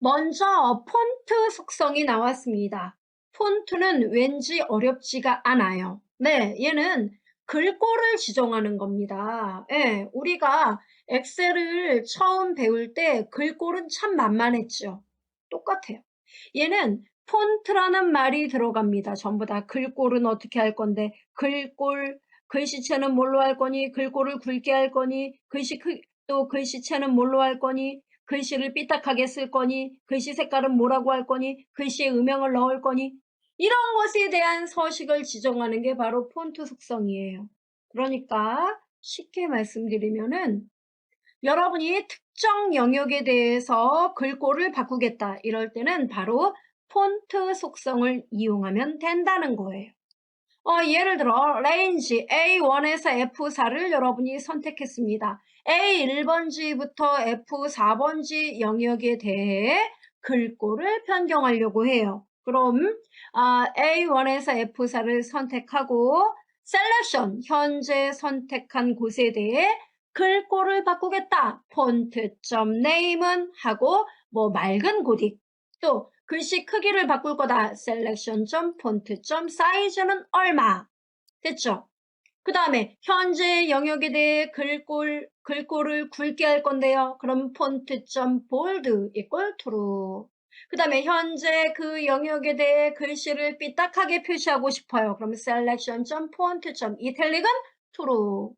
먼저 폰트 속성이 나왔습니다. 폰트는 왠지 어렵지가 않아요. 네, 얘는 글꼴을 지정하는 겁니다. 예, 우리가 엑셀을 처음 배울 때 글꼴은 참 만만했죠. 똑같아요. 얘는 폰트라는 말이 들어갑니다. 전부 다 글꼴은 어떻게 할 건데, 글씨체는 뭘로 할 거니, 글꼴을 굵게 할 거니, 또 글씨체는 뭘로 할 거니, 글씨를 삐딱하게 쓸 거니, 글씨 색깔은 뭐라고 할 거니, 글씨에 음영을 넣을 거니, 이런 것에 대한 서식을 지정하는 게 바로 폰트 속성이에요. 그러니까 쉽게 말씀드리면은 여러분이 특정 영역에 대해서 글꼴을 바꾸겠다 이럴 때는 바로 폰트 속성을 이용하면 된다는 거예요. 예를 들어 레인지 A1에서 F4를 여러분이 선택했습니다. A1번지부터 F4번지 영역에 대해 글꼴을 변경하려고 해요. 그럼 A1에서 F4를 선택하고 셀렉션, 현재 선택한 곳에 대해 글꼴을 바꾸겠다. 폰트.name은 하고 맑은 고딕 또 글씨 크기를 바꿀 거다. selection.font.size는 얼마? 됐죠? 그 다음에 현재 영역에 대해 글꼴을 굵게 할 건데요. 그럼 font.bold equal true. 그 다음에 현재 그 영역에 대해 글씨를 삐딱하게 표시하고 싶어요. 그럼 selection.font.italic은 true.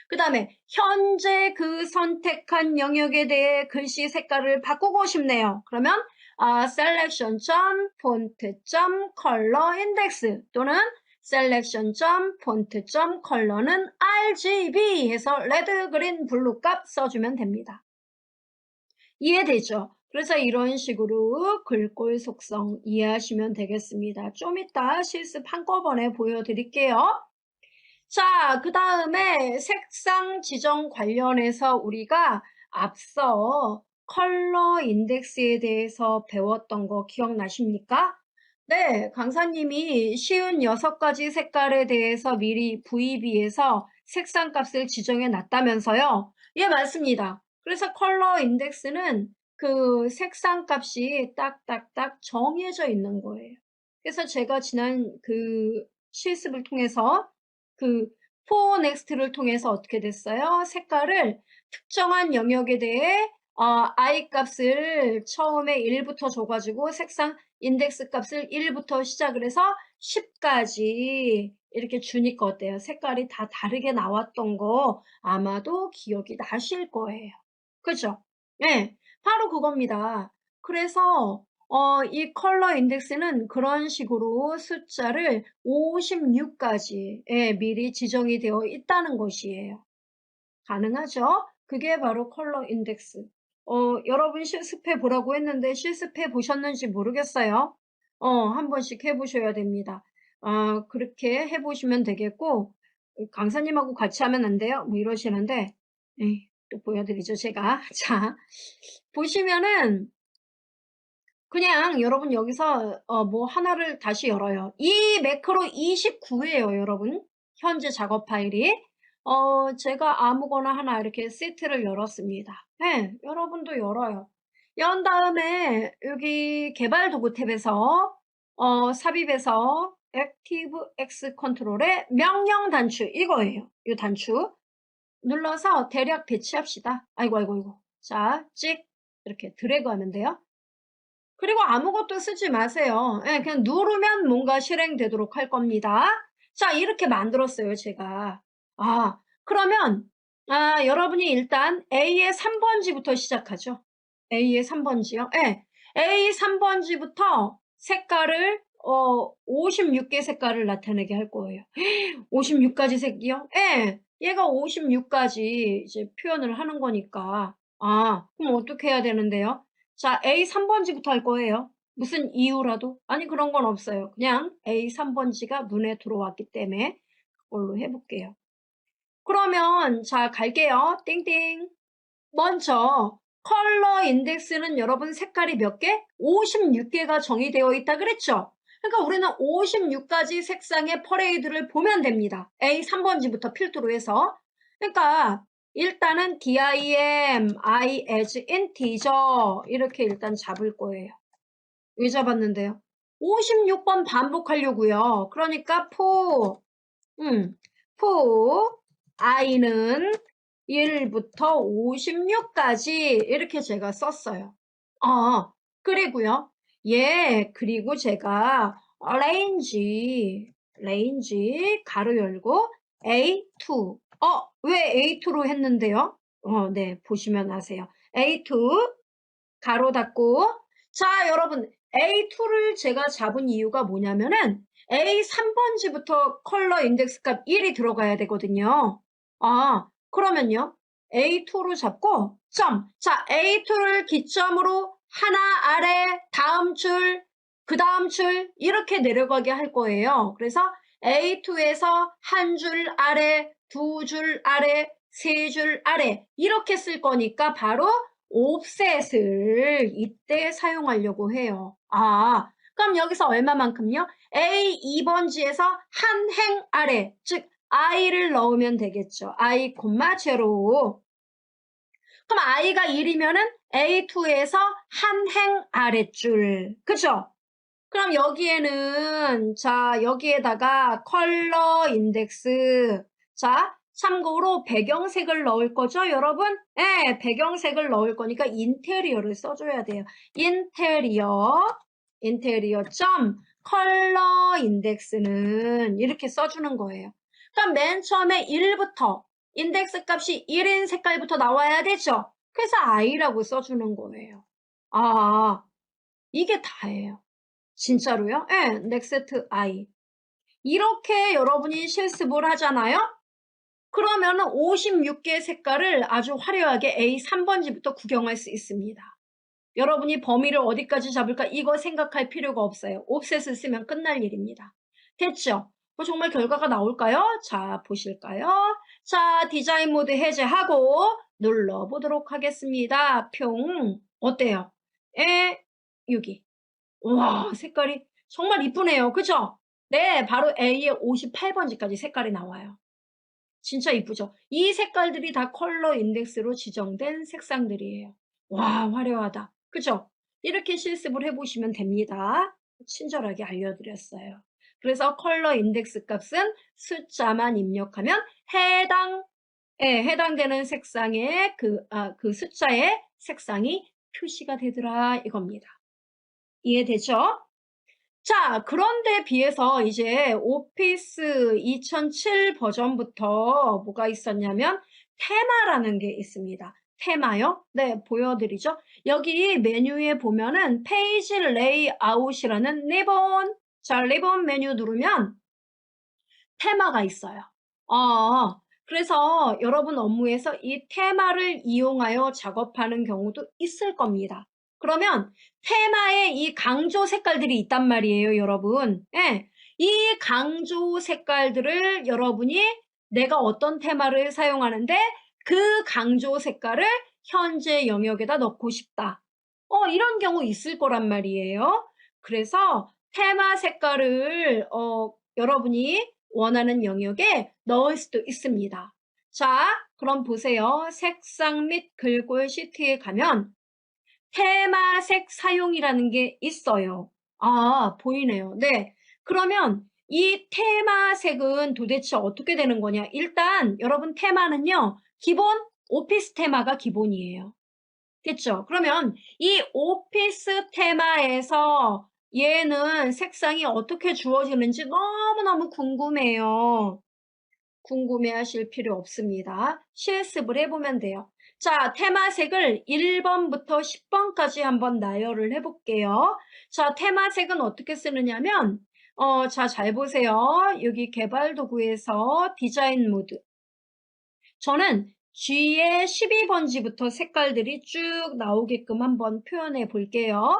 그 다음에 현재 그 선택한 영역에 대해 글씨 색깔을 바꾸고 싶네요. 그러면 selection.font.color index 또는 selection.font.color는 RGB 해서 레드, 그린, 블루 값 써주면 됩니다. 이해되죠? 그래서 이런 식으로 글꼴 속성 이해하시면 되겠습니다. 좀 이따 실습 한꺼번에 보여드릴게요. 자, 그 다음에 색상 지정 관련해서 우리가 앞서 컬러 인덱스에 대해서 배웠던 거 기억나십니까? 네, 강사님이 쉬운 6가지 색깔에 대해서 미리 VB에서 색상 값을 지정해 놨다면서요? 예, 맞습니다. 그래서 컬러 인덱스는 그 색상 값이 딱딱딱 정해져 있는 거예요. 그래서 제가 지난 그 실습을 통해서 그 for next를 통해서 어떻게 됐어요? 색깔을 특정한 영역에 대해 i 값을 처음에 1부터 줘가지고 색상 인덱스 값을 1부터 시작을 해서 10까지 이렇게 주니까 어때요? 색깔이 다 다르게 나왔던 거 아마도 기억이 나실 거예요. 그죠? 네, 바로 그겁니다. 그래서 이 컬러 인덱스는 그런 식으로 숫자를 56까지 미리 지정이 되어 있다는 것이에요. 가능하죠? 그게 바로 컬러 인덱스. 여러분 실습해 보라고 했는데 실습해 보셨는지 모르겠어요. 한 번씩 해보셔야 됩니다. 그렇게 해보시면 되겠고, 강사님하고 같이 하면 안 돼요? 뭐 이러시는데, 또 보여드리죠, 제가. 자, 보시면은, 그냥 여러분 여기서 뭐 하나를 다시 열어요. 이 매크로 29예요, 여러분. 현재 작업 파일이. 제가 아무거나 하나 이렇게 세트를 열었습니다. 네, 여러분도 열어요. 연 다음에 여기 개발 도구 탭에서 삽입에서 액티브 X 컨트롤의 명령 단추 이거예요. 이 단추 눌러서 대략 배치합시다. 아이고. 자, 찍 이렇게 드래그 하면 돼요. 그리고 아무것도 쓰지 마세요. 그냥 누르면 뭔가 실행되도록 할 겁니다. 자, 이렇게 만들었어요, 제가. 그러면, 여러분이 일단 A의 3번지부터 시작하죠. A의 3번지요? 네. A 3번지부터 색깔을, 56개 색깔을 나타내게 할 거예요. 56가지 색이요? 예. 얘가 56가지 이제 표현을 하는 거니까. 그럼 어떻게 해야 되는데요? 자, A 3번지부터 할 거예요. 무슨 이유라도? 아니, 그런 건 없어요. 그냥 A 3번지가 눈에 들어왔기 때문에 그걸로 해볼게요. 그러면, 자, 갈게요. 띵띵. 먼저, 컬러 인덱스는 여러분 색깔이 몇 개? 56개가 정의되어 있다 그랬죠? 그러니까 우리는 56가지 색상의 퍼레이드를 보면 됩니다. A 3번지부터 필두로 해서. 그러니까 일단은 dim, I as integer 이렇게 일단 잡을 거예요. 왜 잡았는데요? 56번 반복하려고요. 그러니까 for i는 1부터 56까지 이렇게 제가 썼어요. 그리고요. 그리고 제가 range 가로 열고 A2. 왜 A2로 했는데요? 네, 보시면 아세요. A2 가로 닫고. 자, 여러분, A2를 제가 잡은 이유가 뭐냐면은 A 3번지부터 컬러 인덱스 값 1이 들어가야 되거든요. 그러면요. A2로 잡고 자, A2를 기점으로 하나 아래, 다음 줄, 그 다음 줄 이렇게 내려가게 할 거예요. 그래서 A2에서 한 줄 아래, 두 줄 아래, 세 줄 아래 이렇게 쓸 거니까 바로 옵셋을 이때 사용하려고 해요. 그럼 여기서 얼마만큼요? A 2번지에서 한 행 아래, 즉 i를 넣으면 되겠죠. i, 제로. 그럼 i가 1이면은 A2에서 한 행 아랫줄. 그죠? 그럼 여기에는 자, 여기에다가 컬러 인덱스. 자, 참고로 배경색을 넣을 거죠, 여러분? 네, 배경색을 넣을 거니까 인테리어를 써줘야 돼요. 인테리어 점 컬러 인덱스는 이렇게 써주는 거예요. 그럼 맨 처음에 1부터 인덱스 값이 1인 색깔부터 나와야 되죠? 그래서 i라고 써주는 거예요. 이게 다예요. 진짜로요? 네, 넥스트 I. 이렇게 여러분이 실습을 하잖아요? 그러면은 56개 색깔을 아주 화려하게 A 3번지부터 구경할 수 있습니다. 여러분이 범위를 어디까지 잡을까 이거 생각할 필요가 없어요. 옵셋을 쓰면 끝날 일입니다. 됐죠? 정말 결과가 나올까요? 자, 보실까요? 자, 디자인 모드 해제하고 눌러보도록 하겠습니다. 어때요? 여기. 와, 색깔이 정말 이쁘네요. 그죠? 네, 바로 A의 58번지까지 색깔이 나와요. 진짜 이쁘죠? 이 색깔들이 다 컬러 인덱스로 지정된 색상들이에요. 와, 화려하다. 그죠? 이렇게 실습을 해보시면 됩니다. 친절하게 알려드렸어요. 그래서 컬러 인덱스 값은 숫자만 입력하면 해당되는 색상의 그 숫자의 색상이 표시가 되더라 이겁니다. 이해되죠? 자, 그런데 비해서 이제 오피스 2007 버전부터 뭐가 있었냐면 테마라는 게 있습니다. 테마요? 네, 보여드리죠. 여기 메뉴에 보면은 페이지 레이아웃이라는 리본. 자, 리본 메뉴 누르면 테마가 있어요. 그래서 여러분 업무에서 이 테마를 이용하여 작업하는 경우도 있을 겁니다. 그러면 테마에 이 강조 색깔들이 있단 말이에요, 여러분. 예, 이 강조 색깔들을 여러분이 내가 어떤 테마를 사용하는데 그 강조 색깔을 현재 영역에다 넣고 싶다. 이런 경우 있을 거란 말이에요. 그래서 테마 색깔을 여러분이 원하는 영역에 넣을 수도 있습니다. 자, 그럼 보세요. 색상 및 글꼴 시트에 가면 테마색 사용이라는 게 있어요. 보이네요. 네. 그러면 이 테마색은 도대체 어떻게 되는 거냐? 일단 여러분 테마는요. 기본 오피스 테마가 기본이에요. 됐죠? 그러면 이 오피스 테마에서 얘는 색상이 어떻게 주어지는지 너무너무 궁금해요. 궁금해하실 필요 없습니다. 실습을 해보면 돼요. 자, 테마색을 1번부터 10번까지 한번 나열을 해볼게요. 자, 테마색은 어떻게 쓰느냐면 자, 잘 보세요. 여기 개발 도구에서 디자인 모드. 저는 G의 12번지부터 색깔들이 쭉 나오게끔 한번 표현해 볼게요.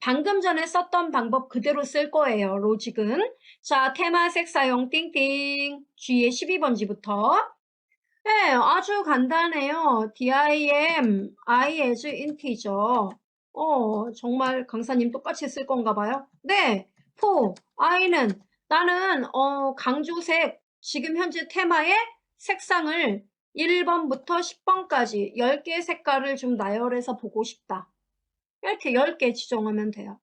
방금 전에 썼던 방법 그대로 쓸 거예요, 로직은. 자, 테마색 사용 띵띵. G의 12번지부터. 네, 아주 간단해요. dim, I as integer. 정말 강사님 똑같이 쓸 건가 봐요. 네, for, I는 나는 강조색, 지금 현재 테마의 색상을 1번부터 10번까지 10개 색깔을 좀 나열해서 보고 싶다. 이렇게 10개 지정하면 돼요.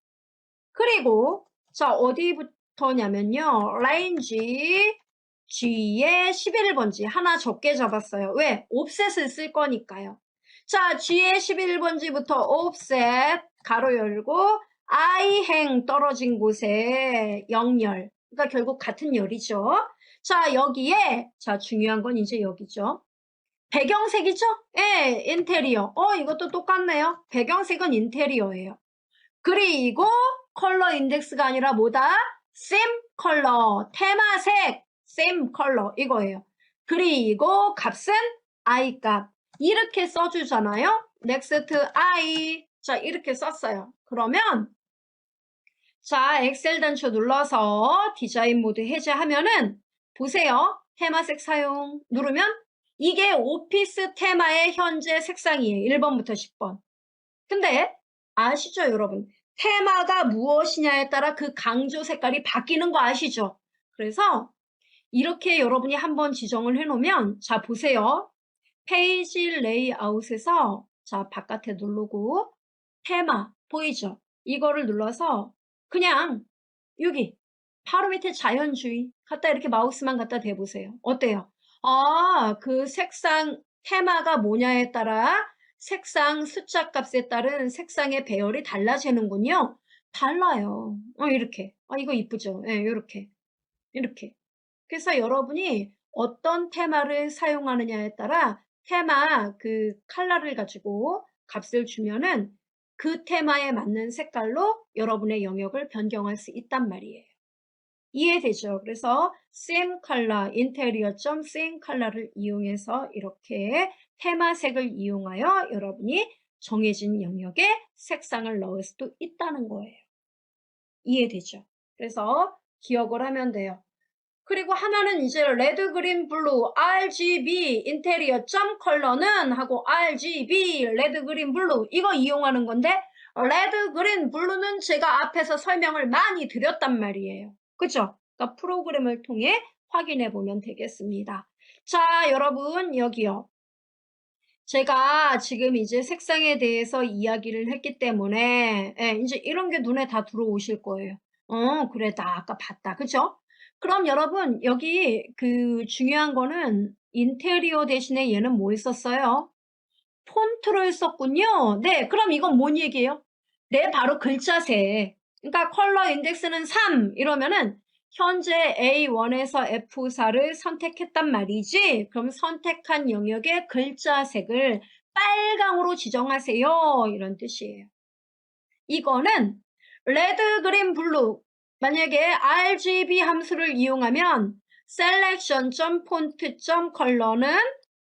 그리고 자 어디부터냐면요. range G의 11번지 하나 적게 잡았어요. 왜? 옵셋을 쓸 거니까요. 자 G의 11번지부터 옵셋 가로 열고 I행 떨어진 곳에 0열. 그러니까 결국 같은 열이죠. 자 여기에 자 중요한 건 이제 여기죠. 배경색이죠? 예, 인테리어. 이것도 똑같네요. 배경색은 인테리어예요. 그리고 컬러 인덱스가 아니라 뭐다? same 컬러, 테마색, same 컬러 이거예요. 그리고 값은 i 값. 이렇게 써주잖아요. next i. 자, 이렇게 썼어요. 그러면 자, 엑셀 단추 눌러서 디자인 모드 해제하면은 보세요. 테마색 사용 누르면 이게 오피스 테마의 현재 색상이에요. 1번부터 10번. 근데 아시죠, 여러분? 테마가 무엇이냐에 따라 그 강조 색깔이 바뀌는 거 아시죠? 그래서 이렇게 여러분이 한번 지정을 해놓으면 자 보세요. 페이지 레이아웃에서 자 바깥에 누르고 테마 보이죠? 이거를 눌러서 그냥 여기 바로 밑에 자연주의 갖다 이렇게 마우스만 갖다 대보세요. 어때요? 아, 그 색상 테마가 뭐냐에 따라 색상 숫자 값에 따른 색상의 배열이 달라지는군요. 달라요. 이렇게. 이거 이쁘죠? 예, 이렇게. 이렇게. 그래서 여러분이 어떤 테마를 사용하느냐에 따라 테마 그 컬러를 가지고 값을 주면은 그 테마에 맞는 색깔로 여러분의 영역을 변경할 수 있단 말이에요. 이해되죠? 그래서 same color, interior.same color를 이용해서 이렇게 테마색을 이용하여 여러분이 정해진 영역에 색상을 넣을 수도 있다는 거예요. 이해되죠? 그래서 기억을 하면 돼요. 그리고 하나는 이제 레드, 그린, 블루, RGB, 인테리어, 점 컬러는 하고 RGB, 레드, 그린, 블루 이거 이용하는 건데 레드, 그린, 블루는 제가 앞에서 설명을 많이 드렸단 말이에요. 그쵸? 그러니까 프로그램을 통해 확인해 보면 되겠습니다. 자, 여러분 여기요. 제가 지금 이제 색상에 대해서 이야기를 했기 때문에 이제 이런 게 눈에 다 들어오실 거예요. 그래, 나 아까 봤다. 그죠? 그럼 여러분 여기 그 중요한 거는 인테리어 대신에 얘는 뭘 썼어요? 폰트를 썼군요. 네, 그럼 이건 뭔 얘기예요? 네, 바로 글자색. 그러니까 컬러 인덱스는 3 이러면은 현재 A1에서 F4를 선택했단 말이지. 그럼 선택한 영역의 글자색을 빨강으로 지정하세요. 이런 뜻이에요. 이거는 레드, 그린, 블루. 만약에 RGB 함수를 이용하면 selection.font.color는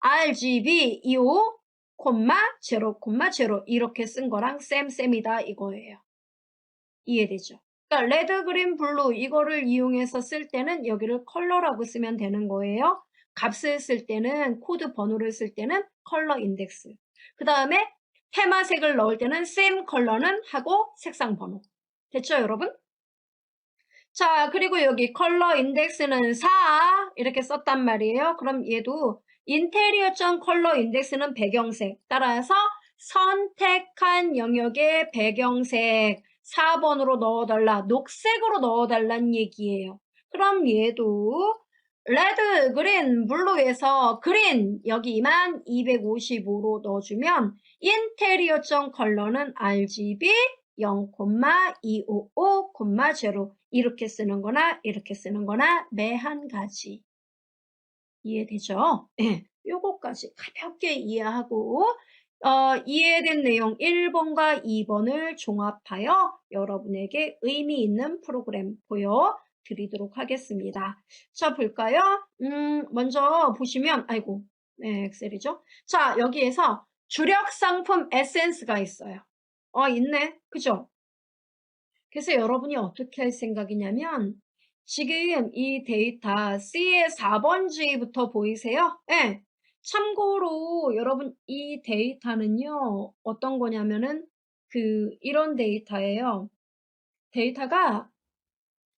RGB 25, 콤마, 0, 0 이렇게 쓴 거랑 쌤쌤이다 이거예요. 이해되죠? 그러니까 레드, 그린, 블루 이거를 이용해서 쓸 때는 여기를 컬러라고 쓰면 되는 거예요. 값을 쓸 때는 코드 번호를 쓸 때는 컬러 인덱스. 그 다음에 테마색을 넣을 때는 same 컬러는 하고 색상 번호. 됐죠, 여러분? 자, 그리고 여기 컬러 인덱스는 4 이렇게 썼단 말이에요. 그럼 얘도 인테리어 컬러 인덱스는 배경색. 따라서 선택한 영역의 배경색 4번으로 넣어달라. 녹색으로 넣어달란 얘기예요. 그럼 얘도 레드, 그린, 블루에서 그린 여기만 255로 넣어주면 인테리어 컬러는 RGB 0,255, 0 이렇게 쓰는 거나 이렇게 쓰는 거나 매 한 가지. 이해되죠? 예. 요거까지 가볍게 이해하고 이해된 내용 1번과 2번을 종합하여 여러분에게 의미 있는 프로그램 보여드리도록 하겠습니다. 자, 볼까요? 먼저 보시면 아이고, 네, 엑셀이죠? 자, 여기에서 주력 상품 에센스가 있어요. 있네. 그죠? 그래서 여러분이 어떻게 할 생각이냐면 지금 이 데이터 C의 4번지부터 보이세요? 네. 참고로 여러분 이 데이터는요. 어떤 거냐면은 이런 데이터예요. 데이터가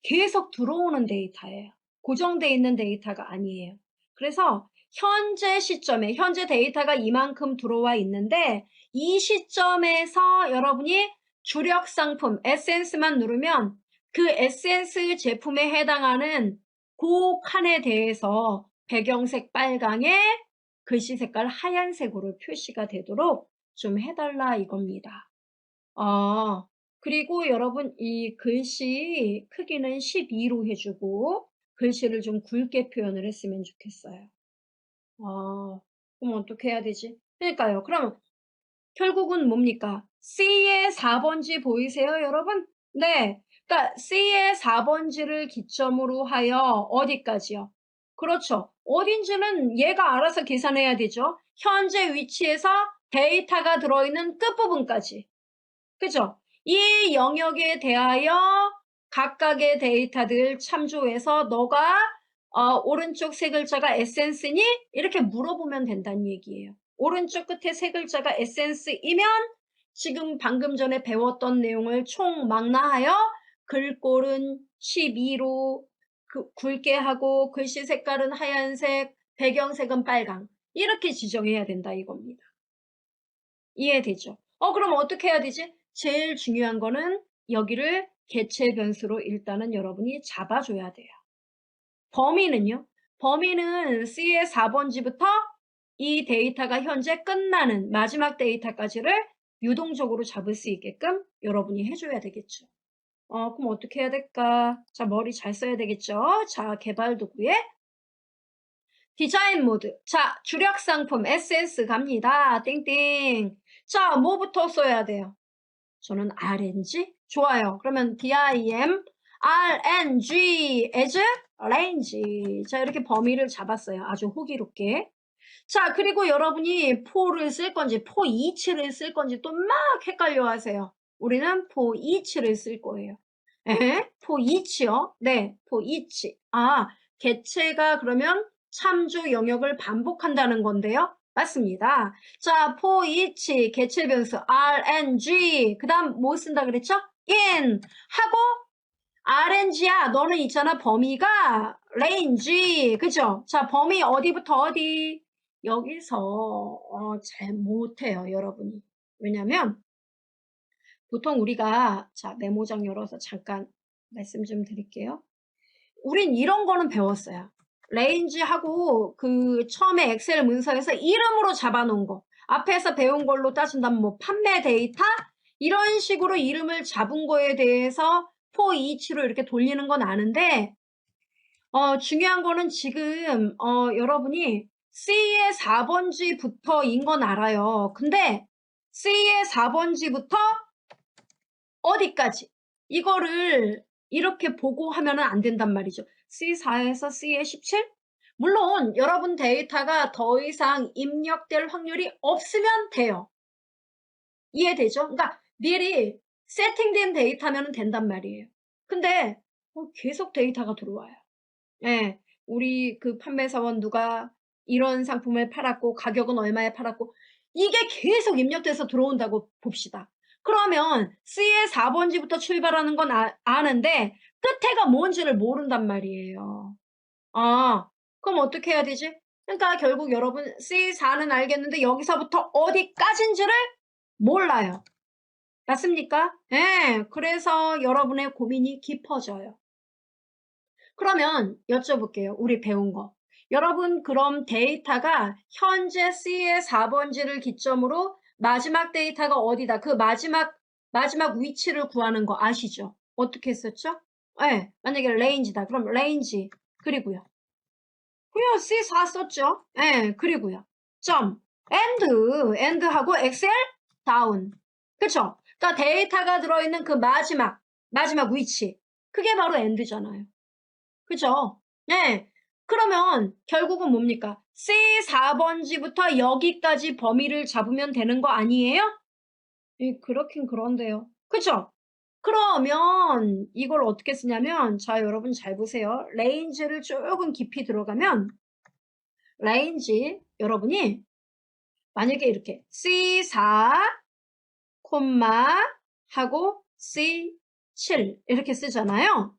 계속 들어오는 데이터예요. 고정되어 있는 데이터가 아니에요. 그래서 현재 시점에 현재 데이터가 이만큼 들어와 있는데 이 시점에서 여러분이 주력 상품 에센스만 누르면 그 에센스 제품에 해당하는 그 칸에 대해서 배경색 빨강에 글씨 색깔 하얀색으로 표시가 되도록 좀 해달라 이겁니다. 그리고 여러분 이 글씨 크기는 12로 해주고 글씨를 좀 굵게 표현을 했으면 좋겠어요. 그럼 어떻게 해야 되지? 그러니까요. 그러면 결국은 뭡니까? C의 4번지 보이세요, 여러분? 네. 그러니까 C의 4번지를 기점으로 하여 어디까지요? 그렇죠. 어딘지는 얘가 알아서 계산해야 되죠. 현재 위치에서 데이터가 들어있는 끝부분까지. 그죠? 이 영역에 대하여 각각의 데이터들 참조해서 너가 오른쪽 세 글자가 에센스니? 이렇게 물어보면 된다는 얘기예요. 오른쪽 끝에 세 글자가 에센스이면 지금 방금 전에 배웠던 내용을 총망라하여 글꼴은 12로 굵게 하고 글씨 색깔은 하얀색, 배경색은 빨강 이렇게 지정해야 된다 이겁니다. 이해되죠? 그럼 어떻게 해야 되지? 제일 중요한 거는 여기를 개체 변수로 일단은 여러분이 잡아줘야 돼요. 범위는요? 범위는 C의 4번지부터 이 데이터가 현재 끝나는 마지막 데이터까지를 유동적으로 잡을 수 있게끔 여러분이 해줘야 되겠죠. 그럼 어떻게 해야 될까? 자, 머리 잘 써야 되겠죠? 자, 개발 도구에 디자인 모드. 자, 주력 상품 에센스 갑니다. 띵띵. 자, 뭐부터 써야 돼요? 저는 RNG? 좋아요. 그러면 DIM, RNG as range. 자, 이렇게 범위를 잡았어요. 아주 호기롭게. 자, 그리고 여러분이 포를 쓸 건지, for each를 쓸 건지 또 막 헷갈려 하세요. 우리는 for each를 쓸 거예요. for each요? 네, for each. 개체가 그러면 참조 영역을 반복한다는 건데요. 맞습니다. 자, for each 개체 변수 RNG 그 다음 뭐 쓴다 그랬죠? in 하고 RNG야 너는 있잖아 범위가 range 그죠? 자 범위 어디부터 어디? 여기서 잘 못해요 여러분이. 왜냐면 보통 우리가 자 메모장 열어서 잠깐 말씀 좀 드릴게요. 우린 이런 거는 배웠어요. 레인지하고 그 처음에 엑셀 문서에서 이름으로 잡아놓은 거. 앞에서 배운 걸로 따진다면 뭐 판매 데이터? 이런 식으로 이름을 잡은 거에 대해서 for each로 이렇게 돌리는 건 아는데 중요한 거는 지금 여러분이 C의 4번지부터인 건 알아요. 근데 C의 4번지부터 어디까지? 이거를 이렇게 보고 하면은 안 된단 말이죠. C4에서 C의 17? 물론 여러분 데이터가 더 이상 입력될 확률이 없으면 돼요. 이해되죠? 그러니까 미리 세팅된 데이터면 된단 말이에요. 근데 계속 데이터가 들어와요. 예, 우리 그 판매사원 누가 이런 상품을 팔았고 가격은 얼마에 팔았고 이게 계속 입력돼서 들어온다고 봅시다. 그러면 C의 4번지부터 출발하는 건 아는데 끝에가 뭔지를 모른단 말이에요. 그럼 어떻게 해야 되지? 그러니까 결국 여러분 C4는 알겠는데 여기서부터 어디까지인지를 몰라요. 맞습니까? 예, 그래서 여러분의 고민이 깊어져요. 그러면 여쭤볼게요. 우리 배운 거. 여러분 그럼 데이터가 현재 C의 4번지를 기점으로 마지막 데이터가 어디다. 그 마지막 위치를 구하는 거 아시죠? 어떻게 했었죠? 네, 만약에 레인지다. 그럼 레인지. 그리고요. 그냥 C4 썼죠? 네, 그리고요. 점, end하고 엑셀 다운. 그쵸? 그러니까 데이터가 들어있는 그 마지막 위치. 그게 바로 end잖아요. 그죠? 네. 그러면 결국은 뭡니까? C4번지부터 여기까지 범위를 잡으면 되는 거 아니에요? 그렇긴 그런데요. 그죠? 그러면 이걸 어떻게 쓰냐면 자 여러분 잘 보세요. 레인지를 조금 깊이 들어가면 레인지 여러분이 만약에 이렇게 C4 콤마 하고 C7 이렇게 쓰잖아요.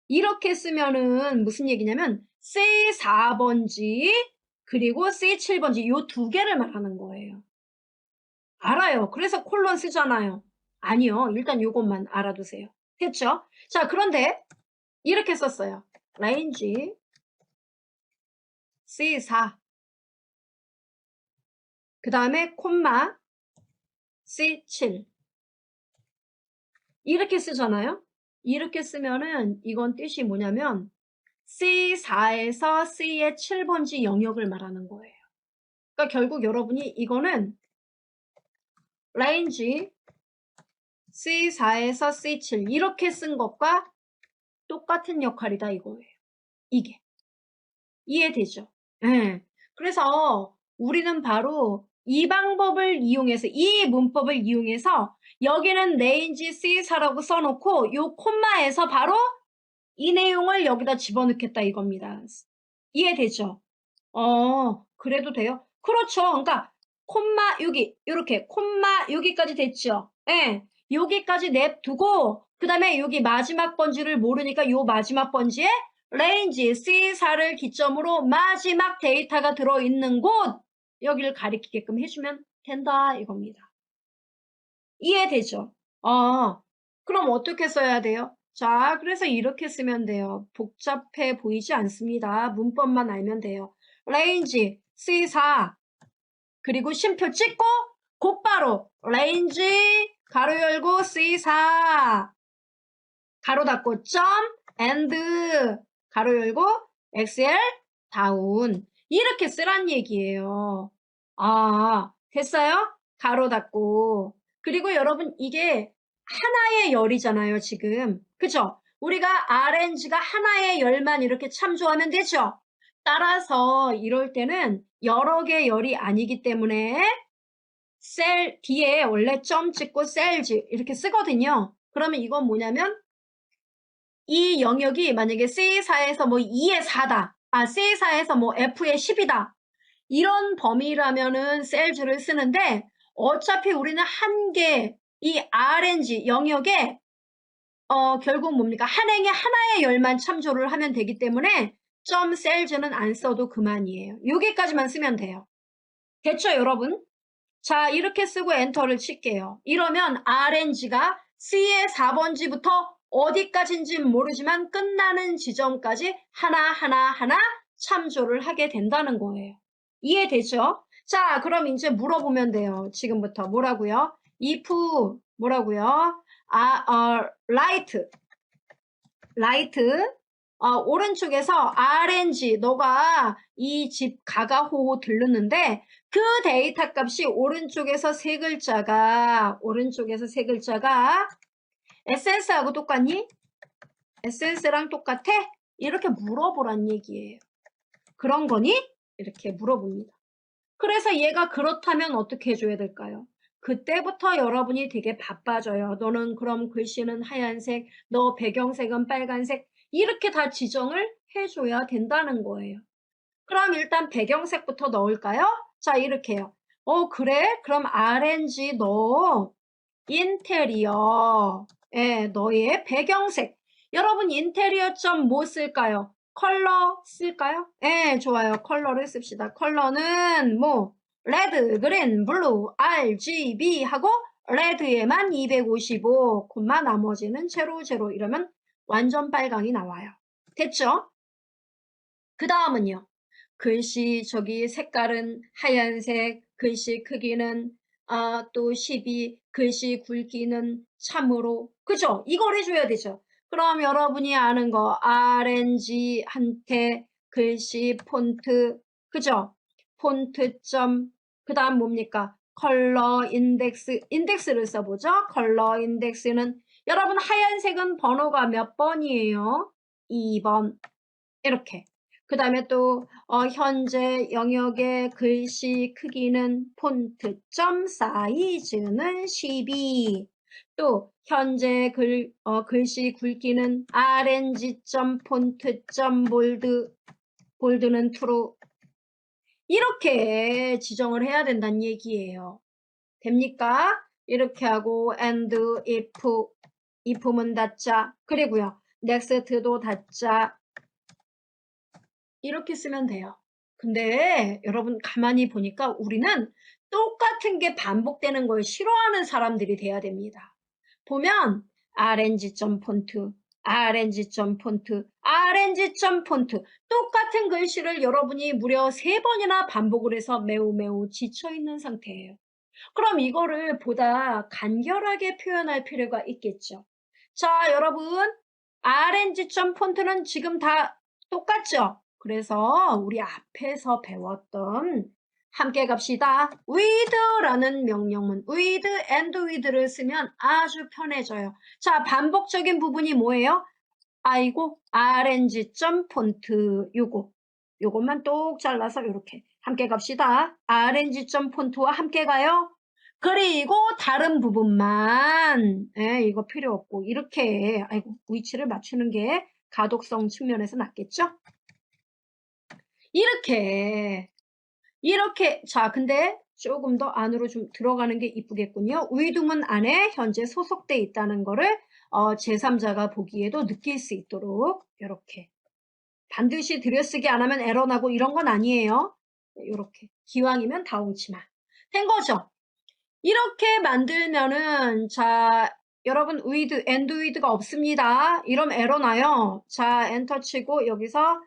이렇게 쓰면은 무슨 얘기냐면 C4번지 그리고 C7번지 요 두 개를 말하는 거예요. 알아요. 그래서 콜론 쓰잖아요. 아니요. 일단 요것만 알아두세요. 됐죠? 자, 그런데 이렇게 썼어요. range C4 그 다음에 콤마 C7 이렇게 쓰잖아요. 이렇게 쓰면은 이건 뜻이 뭐냐면 C4에서 C의 7번지 영역을 말하는 거예요. 그러니까 결국 여러분이 이거는 range C4에서 C7 이렇게 쓴 것과 똑같은 역할이다 이거예요. 이게. 이해되죠? 네. 그래서 우리는 바로 이 방법을 이용해서 이 문법을 이용해서 여기는 range C4라고 써놓고 요 콤마에서 바로 이 내용을 여기다 집어넣겠다 이겁니다. 이해되죠? 그래도 돼요? 그렇죠. 그러니까 콤마 여기 이렇게 콤마 여기까지 됐죠. 예. 여기까지 냅두고 그 다음에 여기 마지막 번지를 모르니까 요 마지막 번지에 range C4를 기점으로 마지막 데이터가 들어있는 곳 여기를 가리키게끔 해주면 된다 이겁니다. 이해되죠? 그럼 어떻게 써야 돼요? 자, 그래서 이렇게 쓰면 돼요. 복잡해 보이지 않습니다. 문법만 알면 돼요. range C4 그리고 쉼표 찍고 곧바로 range 가로 열고 C4 가로 닫고 점 and 가로 열고 XL 다운 이렇게 쓰란 얘기예요. 됐어요? 가로 닫고 그리고 여러분 이게 하나의 열이잖아요 지금 그죠? 우리가 RNG가 하나의 열만 이렇게 참조하면 되죠? 따라서 이럴 때는 여러 개 열이 아니기 때문에 셀 뒤에 원래 점 찍고 셀즈 이렇게 쓰거든요. 그러면 이건 뭐냐면 이 영역이 만약에 C4에서 뭐 2의 4다. C4에서 뭐 F의 10이다. 이런 범위라면은 셀즈를 쓰는데 어차피 우리는 한 개, 이 RNG 영역에 결국 뭡니까? 한 행에 하나의 열만 참조를 하면 되기 때문에 점 셀즈는 안 써도 그만이에요. 여기까지만 쓰면 돼요. 됐죠, 여러분? 자, 이렇게 쓰고 엔터를 칠게요. 이러면 RNG가 C의 4번지부터 어디까지인지는 모르지만 끝나는 지점까지 하나하나 참조를 하게 된다는 거예요. 이해되죠? 자, 그럼 이제 물어보면 돼요. 지금부터 뭐라고요? if 뭐라고요? 라이트 오른쪽에서 RNG 너가 이 집 가가호호 들르는데 그 데이터 값이 오른쪽에서 세 글자가 SS하고 똑같니? SS랑 똑같아? 이렇게 물어보란 얘기예요. 그런 거니? 이렇게 물어봅니다. 그래서 얘가 그렇다면 어떻게 해줘야 될까요? 그때부터 여러분이 되게 바빠져요. 너는 그럼 글씨는 하얀색, 너 배경색은 빨간색 이렇게 다 지정을 해줘야 된다는 거예요. 그럼 일단 배경색부터 넣을까요? 자 이렇게요. 그래? 그럼 RNG 너 인테리어 너의 배경색 여러분 인테리어 점 뭐 쓸까요? 컬러 쓸까요? 좋아요. 컬러를 씁시다. 컬러는 뭐 레드, 그린, 블루, RGB 하고 레드에만 255, 콤마 나머지는 제로 이러면 완전 빨강이 나와요. 됐죠? 그 다음은요. 글씨 저기 색깔은 하얀색, 글씨 크기는 또 12, 글씨 굵기는 참으로 그죠? 이걸 해줘야 되죠. 그럼 여러분이 아는 거 RNG한테 글씨 폰트 그죠? 폰트점 그 다음 뭡니까? 컬러 인덱스를 써보죠. 컬러 인덱스는 여러분 하얀색은 번호가 몇 번이에요? 2번 이렇게 그 다음에 또 현재 영역의 글씨 크기는 폰트 점 사이즈는 12 또 현재 글씨 굵기는 RNG 점 폰트 점 볼드는 true 이렇게 지정을 해야 된다는 얘기예요. 됩니까? 이렇게 하고 and if문 닫자 그리고요 next도 닫자 이렇게 쓰면 돼요. 근데 여러분 가만히 보니까 우리는 똑같은 게 반복되는 걸 싫어하는 사람들이 돼야 됩니다. 보면 rng.폰트, rng.폰트, rng.폰트 똑같은 글씨를 여러분이 무려 3번이나 반복을 해서 매우 지쳐있는 상태예요. 그럼 이거를 보다 간결하게 표현할 필요가 있겠죠. 자, 여러분 rng.폰트는 지금 다 똑같죠? 그래서 우리 앞에서 배웠던 함께 갑시다. with라는 명령문 with and with를 쓰면 아주 편해져요. 자, 반복적인 부분이 뭐예요? 아이고 rng.폰트 요것만 똑 잘라서 이렇게 함께 갑시다. rng.폰트와 함께 가요. 그리고 다른 부분만 이거 필요 없고 이렇게 아이고 위치를 맞추는 게 가독성 측면에서 낫겠죠? 이렇게 자 근데 조금 더 안으로 좀 들어가는 게 이쁘겠군요. 위두문 안에 현재 소속돼 있다는 거를 제3자가 보기에도 느낄 수 있도록 이렇게 반드시 들여쓰기 안 하면 에러 나고 이런 건 아니에요. 이렇게 기왕이면 다홍치마 된 거죠. 이렇게 만들면은 자 여러분 with and with가 없습니다. 이러면 에러 나요. 자 엔터 치고 여기서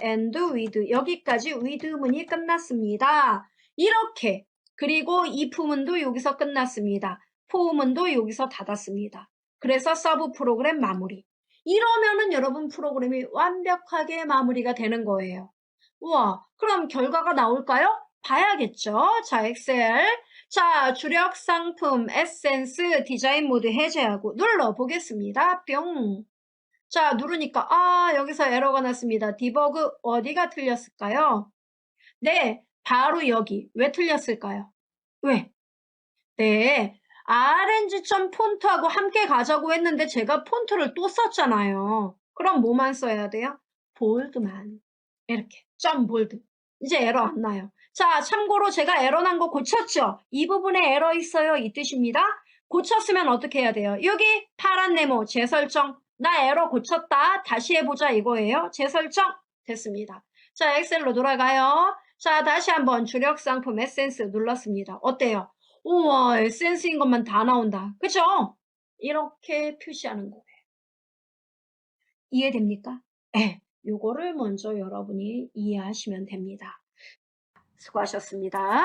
and with 여기까지 with 문이 끝났습니다. 이렇게 그리고 if 문도 여기서 끝났습니다. for 문도 여기서 닫았습니다. 그래서 서브 프로그램 마무리. 이러면은 여러분 프로그램이 완벽하게 마무리가 되는 거예요. 우와 그럼 결과가 나올까요? 봐야겠죠. 자 엑셀 자, 주력 상품, 에센스, 디자인 모드 해제하고 눌러보겠습니다. 뿅. 자, 누르니까, 여기서 에러가 났습니다. 디버그 어디가 틀렸을까요? 네, 바로 여기. 왜 틀렸을까요? 왜? 네, rng.폰트하고 함께 가자고 했는데 제가 폰트를 또 썼잖아요. 그럼 뭐만 써야 돼요? 볼드만. 이렇게, 점 볼드. 이제 에러 안 나요. 자, 참고로 제가 에러 난 거 고쳤죠? 이 부분에 에러 있어요. 이 뜻입니다. 고쳤으면 어떻게 해야 돼요? 여기 파란 네모 재설정. 나 에러 고쳤다. 다시 해보자 이거예요. 재설정. 됐습니다. 자, 엑셀로 돌아가요. 자, 다시 한번 주력 상품 에센스 눌렀습니다. 어때요? 우와, 에센스인 것만 다 나온다. 그죠? 이렇게 표시하는 거예요. 이해됩니까? 네, 요거를 먼저 여러분이 이해하시면 됩니다. 수고하셨습니다.